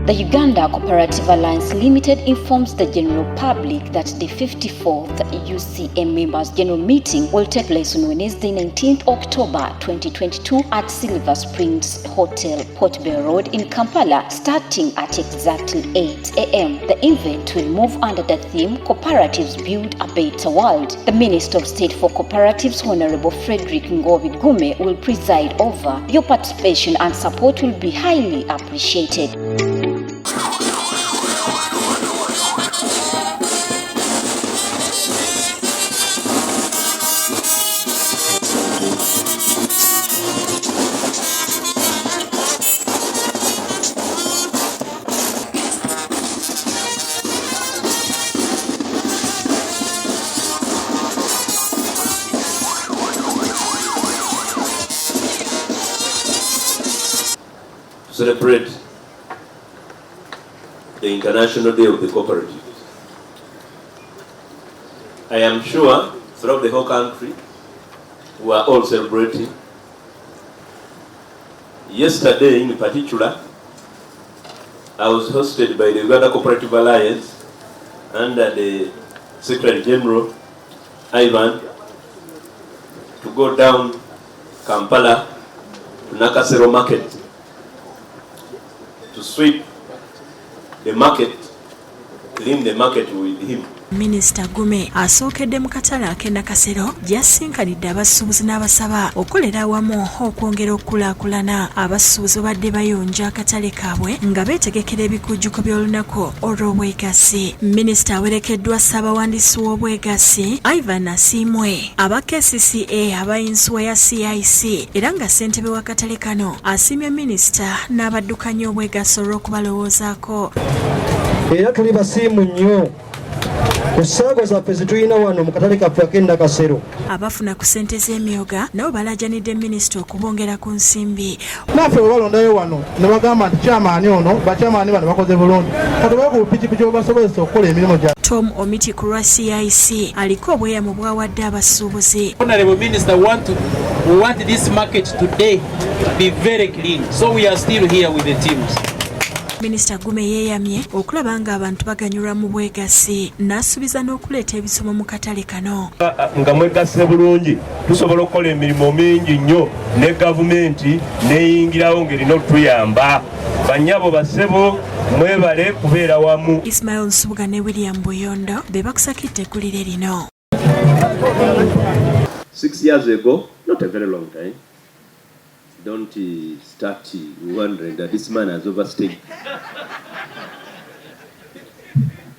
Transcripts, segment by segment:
The Uganda Co-operative Alliance Limited informs the general public that the 54th UCA members general meeting will take place on Wednesday 19th October 2022 at Silver Springs Hotel, Port Bell Road in Kampala, starting at exactly 8 a.m. The event will move under the theme Cooperatives Build a Better World. The Minister of State for Cooperatives, Honorable Frederick Ngobi Gume, will preside over. Your participation and support will be highly appreciated. Celebrate the International Day of the Cooperative. I am sure throughout the whole country we are all celebrating. Yesterday in particular, I was hosted by the Uganda Co-operative Alliance under the Secretary General Ivan to go down Kampala to Nakasero Market to sweep the market, clean the market with him. Minister Gume asookedde mu katale ak'e Nakasero yasinkanidde abasuubuzi n'abasaba okolera awamu okwongera okukulaakulana. Abasuubuzi badde bayonja akatale kaabwe nga beetegekera ebikujjuko by'olunaku olw'obwegassi. Minisita awerekeddwa ssaabawandiisi w'obwegassi Ivan Asiimwe, aba KCCA, abayinsuwa ya CIC era nga ssentebe w'akatale kano asiimye minisita n'abaddukanya obwegassi olw'okubalowoozaako. Era tuli basiimu nnyo ku ssaago zaffe zitulina wano mu katale kaffe ak'e Nakasero. Abafuna ku ssente z'emyoga nabo balajanidde minisita okubongera ku nsimbi. Naffe bwe balondayo wano ne bagamba nti kyamaani ono bakyamaani bano bakoze bulungi kati baku pikipiki basobozesa okukola emirimu gyabwe. Tom Omiti ku lwa CIC aliko obweyamo bwawadde abasuubuzi. Honorable Minister, we want this market today to be very clean, so we are still here with the teams. Minisita Gume yeeyamye okulaba nga abantu baganyulwa mu bwegassi n'asuubiza n'okuleeta ebisomo mu katale kano. Nga mwegasse bulungi tusobola okukola emirimu mingi nnyo ne gavumenti neeyingirawo ng'erina okutuyamba. Bannyabo bassebo mwebale kubeera wamu. Ismail Nsubuga ne William Buyondo be bakusakidde eggulire lino. 6 years ago, not a very long time. Don't start wondering that this man has overstayed.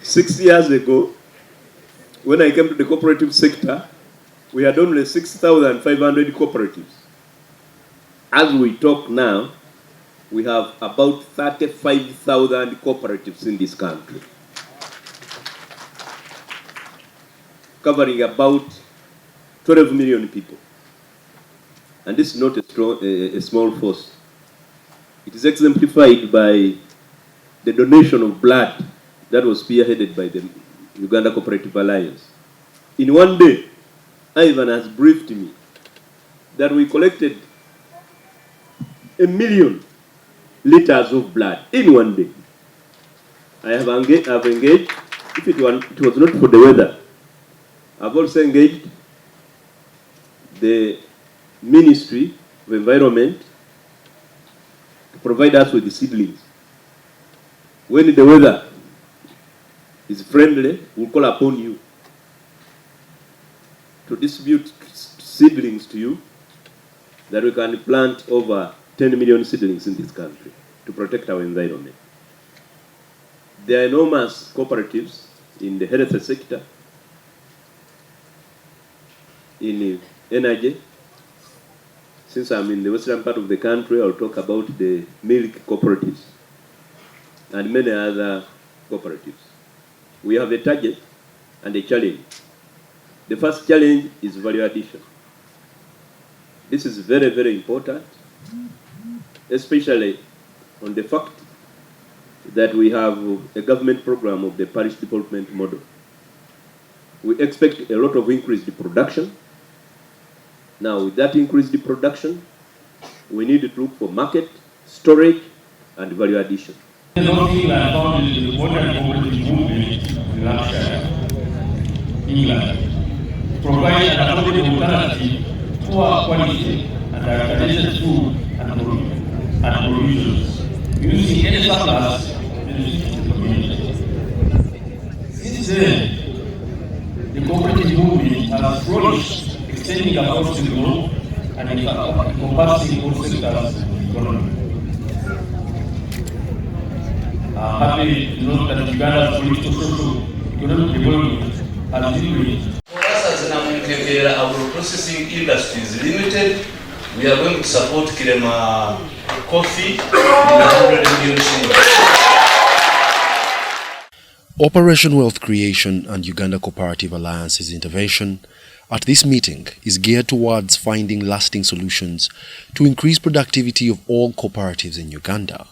6 years ago, when I came to the cooperative sector, we had only 6,500 cooperatives. As we talk now, we have about 35,000 cooperatives in this country, covering about 12 million people. And this is not a small force. It is exemplified by the donation of blood that was spearheaded by the Uganda Co-operative Alliance. In one day, Ivan has briefed me that we collected 1 million liters of blood in one day. I have engaged, if it was not for the weather, I've also engaged the Ministry of Environment to provide us with the seedlings. When the weather is friendly, we'll call upon you to distribute seedlings to you that we can plant over 10 million seedlings in this country to protect our environment. There are enormous cooperatives in the health sector, in energy. Since I'm in the western part of the country, I'll talk about the milk cooperatives and many other cooperatives. We have a target and a challenge. The first challenge is value addition. This is very, very important, especially on the fact that we have a government program of the parish development model. We expect a lot of increased production. Now, with that increased production, we need to look for market, storage, and value addition. North England found the modern cooperative movement in Lancashire, England, provide an affordable alternative, poor quality and organized food and provisions, using any surplus to benefit the community. Since then, the cooperative movement has flourished, extending across the globe and encompassing all sectors of the economy. Happy to note that Uganda's political, social, economic development has been reached. For us as an agro-processing industries limited, we are going to support Kirema Coffee in 100 million shillings. Operation Wealth Creation and Uganda Cooperative Alliance's intervention at this meeting is geared towards finding lasting solutions to increase productivity of all cooperatives in Uganda.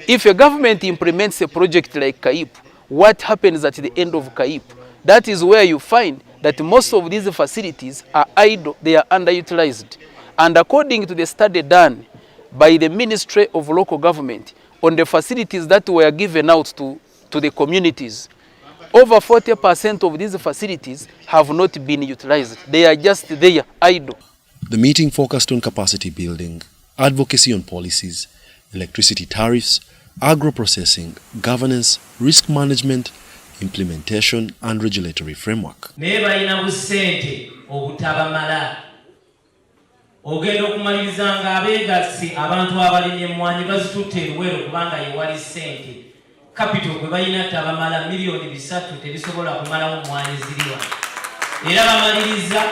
If a government implements a project like CAIP, what happens at the end of CAIP? That is where you find that most of these facilities are idle, they are underutilized. And according to the study done by the Ministry of Local Government on the facilities that were given out to the communities, over 40% of these facilities have not been utilized. They are just there, idle. The meeting focused on capacity building, advocacy on policies, electricity tariffs, agro-processing, governance, risk management, implementation and regulatory framework. Ogenda okumaliriza abeegassi abantu abalina emmwanyi bazitutte eruwero kubanga yewali ssente capital gwe balina tabamala miliyoni 3 tebisobola kumalawo emmwanyi ziriwa era bamaliriza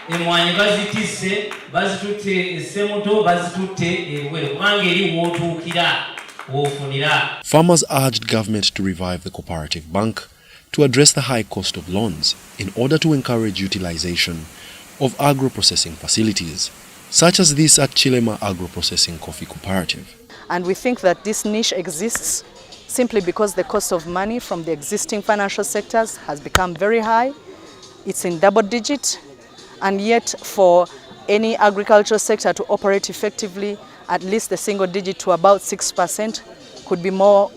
emmwanyi bazitisse bazitutte essemuto bazitutte eruwero kubanga eri wootuukira woofunira. Farmers urged government to revive the cooperative bank to address the high cost of loans in order to encourage utilization of agro-processing facilities, such as this at Chilema Agro-Processing Coffee Cooperative. And we think that this niche exists simply because the cost of money from the existing financial sectors has become very high. It's in double digit, and yet for any agricultural sector to operate effectively, at least the single digit to about 6% could be more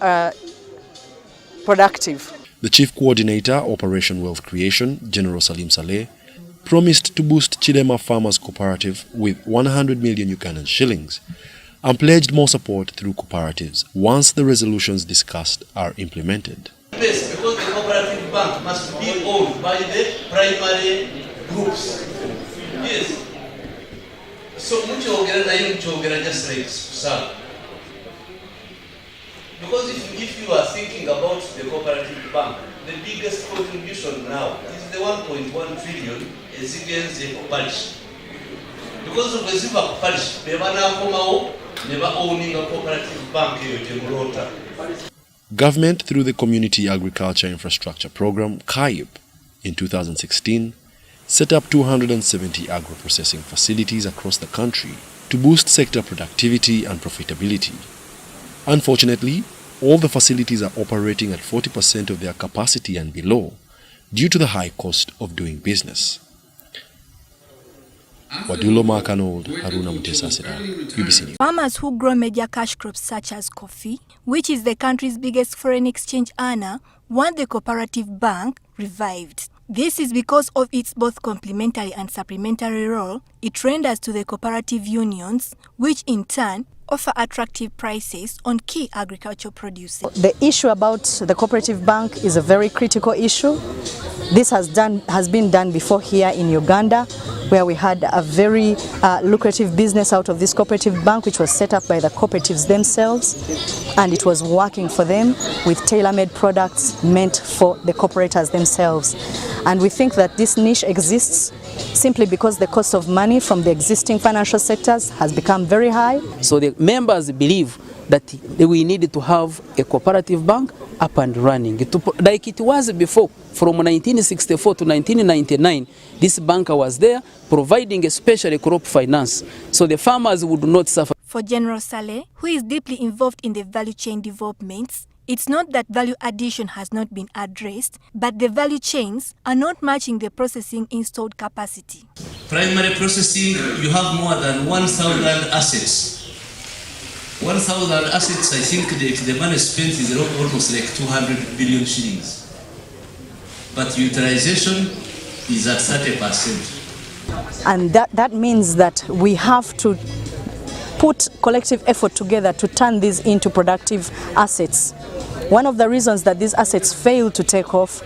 productive. The Chief Coordinator, Operation Wealth Creation, General Salim Saleh, promised to boost Chilema Farmers Cooperative with 100 million Ugandan shillings and pledged more support through cooperatives once the resolutions discussed are implemented. Because the cooperative bank must be owned by the primary groups. Yes. So muchogera just like sir. Because if you are thinking about the cooperative bank, the biggest contribution now is the 1.1 trillion is against the parish. Because of the Zimbabwe parish, they never owning a cooperative bank here. Government, through the Community Agriculture Infrastructure Program, CAIP, in 2016, set up 270 agro-processing facilities across the country to boost sector productivity and profitability. Unfortunately, all the facilities are operating at 40% of their capacity and below due to the high cost of doing business. Wadulo Makanold, Haruna Mutesasira, BBC News. Farmers who grow major cash crops such as coffee, which is the country's biggest foreign exchange earner, want the cooperative bank revived. This is because of its both complementary and supplementary role it renders to the cooperative unions, which in turn offer attractive prices on key agricultural produce. The issue about the cooperative bank is a very critical issue. This has been done before here in Uganda, where we had a very lucrative business out of this cooperative bank, which was set up by the cooperatives themselves, and it was working for them with tailor-made products meant for the cooperators themselves. And we think that this niche exists simply because the cost of money from the existing financial sectors has become very high. So the members believe that we need to have a cooperative bank up and running. Like it was before, from 1964 to 1999, this bank was there providing especially crop finance, so the farmers would not suffer. For General Saleh, who is deeply involved in the value chain developments, it's not that value addition has not been addressed, but the value chains are not matching the processing installed capacity. Primary processing, you have more than 1,000 assets. 1,000 assets, I think the money spent is almost like 200 billion shillings. But utilization is at 30%. And that means that we have to put collective effort together to turn these into productive assets. One of the reasons that these assets failed to take off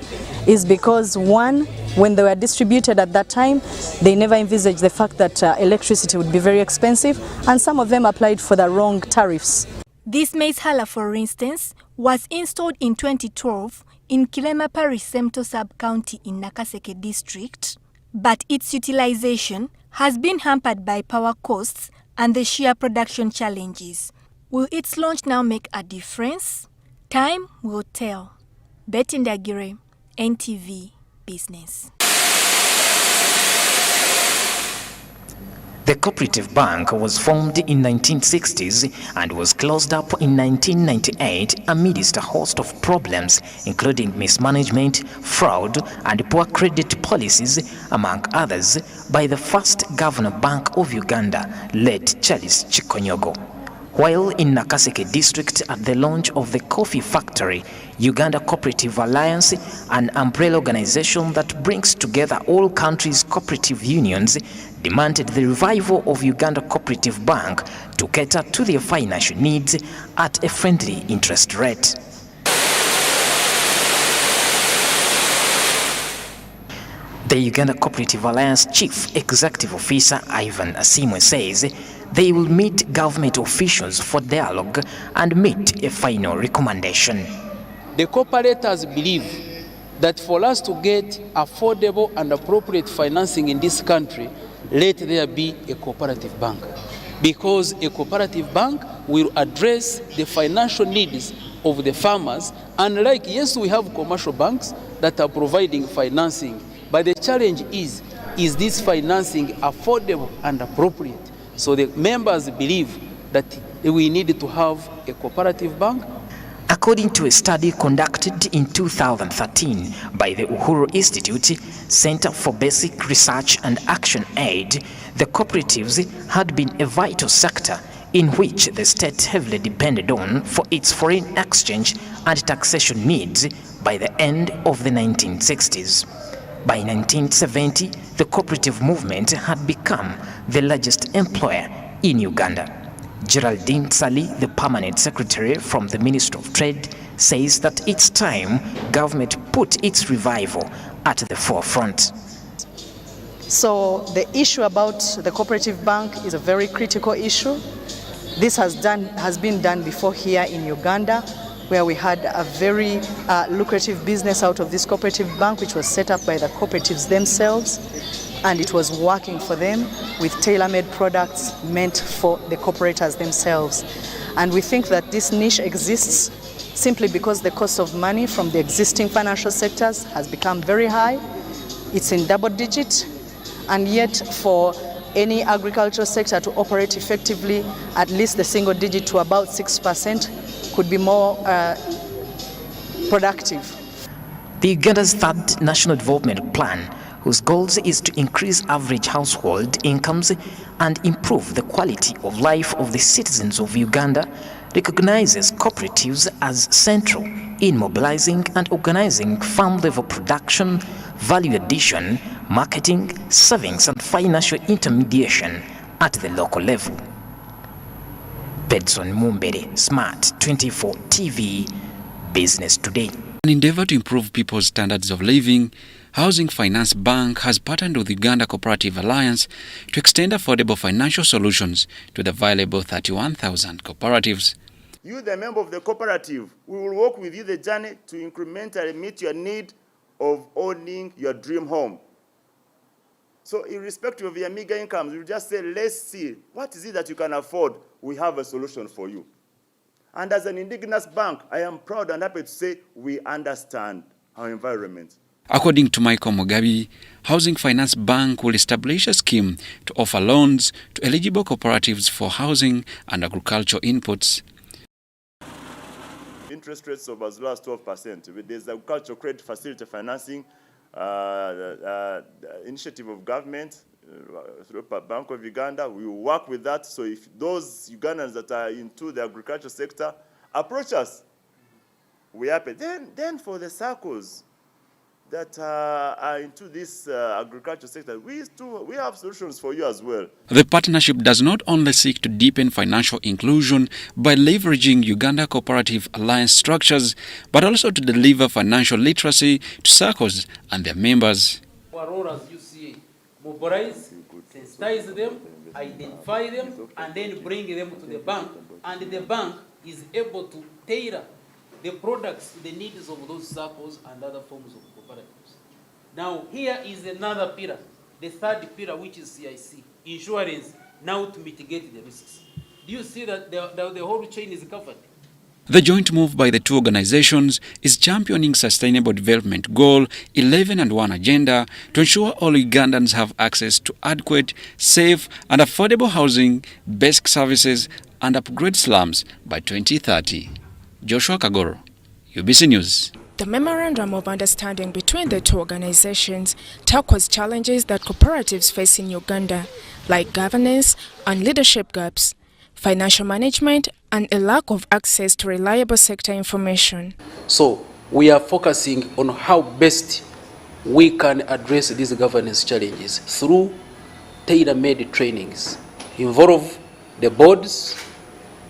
is because, one, when they were distributed at that time, they never envisaged the fact that electricity would be very expensive, and some of them applied for the wrong tariffs. This maize huller, for instance, was installed in 2012 in Kilema Parish, Semto Sub-County in Nakaseke District, but its utilization has been hampered by power costs and the sheer production challenges. Will its launch now make a difference? Time will tell. Betty Ndagire, NTV Business. The Cooperative Bank was formed in 1960s and was closed up in 1998 amidst a host of problems, including mismanagement, fraud, and poor credit policies, among others, by the first Governor Bank of Uganda, late Charles Chikonyogo. While in Nakaseke district at the launch of the coffee factory, Uganda Cooperative Alliance, an umbrella organization that brings together all countries' cooperative unions, demanded the revival of Uganda Cooperative Bank to cater to their financial needs at a friendly interest rate. The Uganda Cooperative Alliance Chief Executive Officer Ivan Asimwe says they will meet government officials for dialogue and meet a final recommendation. The cooperators believe that for us to get affordable and appropriate financing in this country, let there be a cooperative bank. Because a cooperative bank will address the financial needs of the farmers. Unlike, yes, we have commercial banks that are providing financing, but the challenge is this financing affordable and appropriate? So the members believe that we need to have a cooperative bank. According to a study conducted in 2013 by the Uhuru Institute Center for Basic Research and Action Aid, the cooperatives had been a vital sector in which the state heavily depended on for its foreign exchange and taxation needs by the end of the 1960s. By 1970, the cooperative movement had become the largest employer in Uganda. Geraldine Sali, the permanent secretary from the Ministry of Trade, says that it's time government put its revival at the forefront. So the issue about the cooperative bank is a very critical issue. This has been done before here in Uganda, where we had a very lucrative business out of this cooperative bank, which was set up by the cooperatives themselves, and it was working for them with tailor-made products meant for the cooperators themselves. And we think that this niche exists simply because the cost of money from the existing financial sectors has become very high. It's in double digit, and yet for any agricultural sector to operate effectively, at least the single digit to about 6% could be more productive. The Uganda's third National Development Plan, whose goals is to increase average household incomes and improve the quality of life of the citizens of Uganda, recognizes cooperatives as central in mobilizing and organizing farm-level production, value addition, marketing, savings and financial intermediation at the local level. Bedson Mumbere, Smart 24 TV, Business Today. In an endeavor to improve people's standards of living, Housing Finance Bank has partnered with Uganda Cooperative Alliance to extend affordable financial solutions to the valuable 31,000 cooperatives. You, the member of the cooperative, we will work with you the journey to incrementally meet your need of owning your dream home. So irrespective of your meager incomes, you just say, let's see, what is it that you can afford? We have a solution for you. And as an indigenous bank, I am proud and happy to say we understand our environment. According to Michael Mugabe, Housing Finance Bank will establish a scheme to offer loans to eligible cooperatives for housing and agricultural inputs. Interest rates of as low as 12%. There's agricultural credit facility financing initiative of government, through Bank of Uganda. We will work with that. So if those Ugandans that are into the agriculture sector approach us, we happy. Then for the circles that are into this agriculture sector, we have solutions for you as well. The partnership does not only seek to deepen financial inclusion by leveraging Uganda Cooperative Alliance structures, but also to deliver financial literacy to circles and their members. Our role as UCA, mobilize, sensitize them, identify them, and then bring them to the bank, and the bank is able to tailor the products to the needs of those circles and other forms of cooperatives. Now, here is another pillar, the third pillar, which is CIC, insurance, now to mitigate the risks. Do you see that the whole chain is covered? The joint move by the two organizations is championing Sustainable Development Goal 11 and 1 agenda to ensure all Ugandans have access to adequate, safe and affordable housing, basic services and upgrade slums by 2030. Joshua Kagoro, UBC News. The Memorandum of Understanding between the two organizations tackles challenges that cooperatives face in Uganda, like governance and leadership gaps, financial management, and a lack of access to reliable sector information. So we are focusing on how best we can address these governance challenges through tailor-made trainings, involve the boards,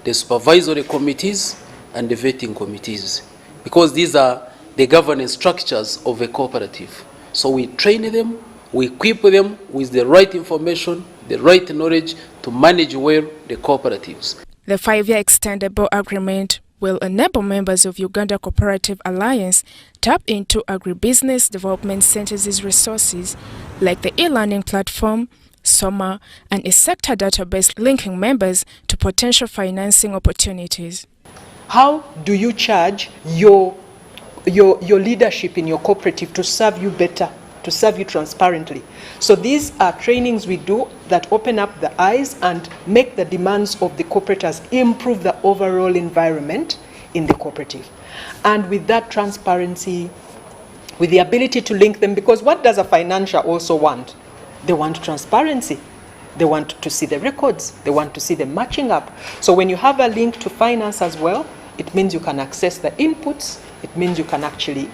the supervisory committees, and the vetting committees, because these are the governance structures of a cooperative. So we train them, we equip them with the right information, the right knowledge to manage well the cooperatives. The 5-year extendable agreement will enable members of Uganda Cooperative Alliance tap into agribusiness development centers' resources like the e-learning platform, SOMA, and a sector database linking members to potential financing opportunities. How do you charge your leadership in your cooperative to serve you better, to serve you transparently? So these are trainings we do that open up the eyes and make the demands of the cooperators improve the overall environment in the cooperative. And with that transparency, with the ability to link them, because what does a financier also want? They want transparency. They want to see the records. They want to see them matching up. So when you have a link to finance as well, it means you can access the inputs. It means you can actually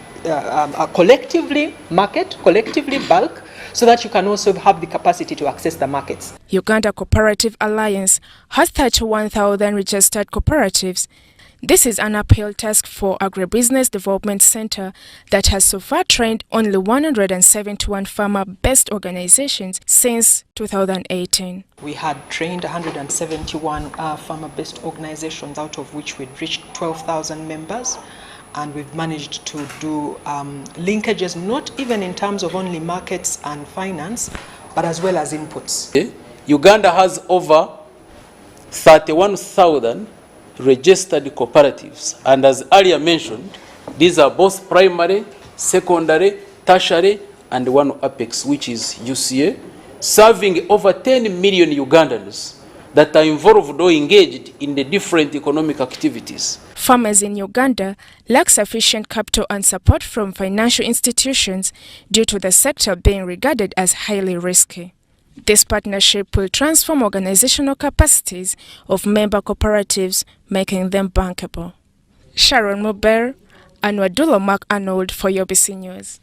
collectively market, collectively bulk, so that you can also have the capacity to access the markets. Uganda Cooperative Alliance has 31,000 registered cooperatives. This is an uphill task for Agribusiness Development Center that has so far trained only 171 farmer-based organizations since 2018. We had trained 171 farmer-based organizations, out of which we'd reached 12,000 members. And we've managed to do linkages, not even in terms of only markets and finance, but as well as inputs. Uganda has over 31,000 registered cooperatives, and as earlier mentioned, these are both primary, secondary, tertiary, and one apex, which is UCA, serving over 10 million Ugandans that are involved or engaged in the different economic activities. Farmers in Uganda lack sufficient capital and support from financial institutions due to the sector being regarded as highly risky. This partnership will transform organizational capacities of member cooperatives, making them bankable. Sharon Muber and Wadulo Mark Arnold for UBC News.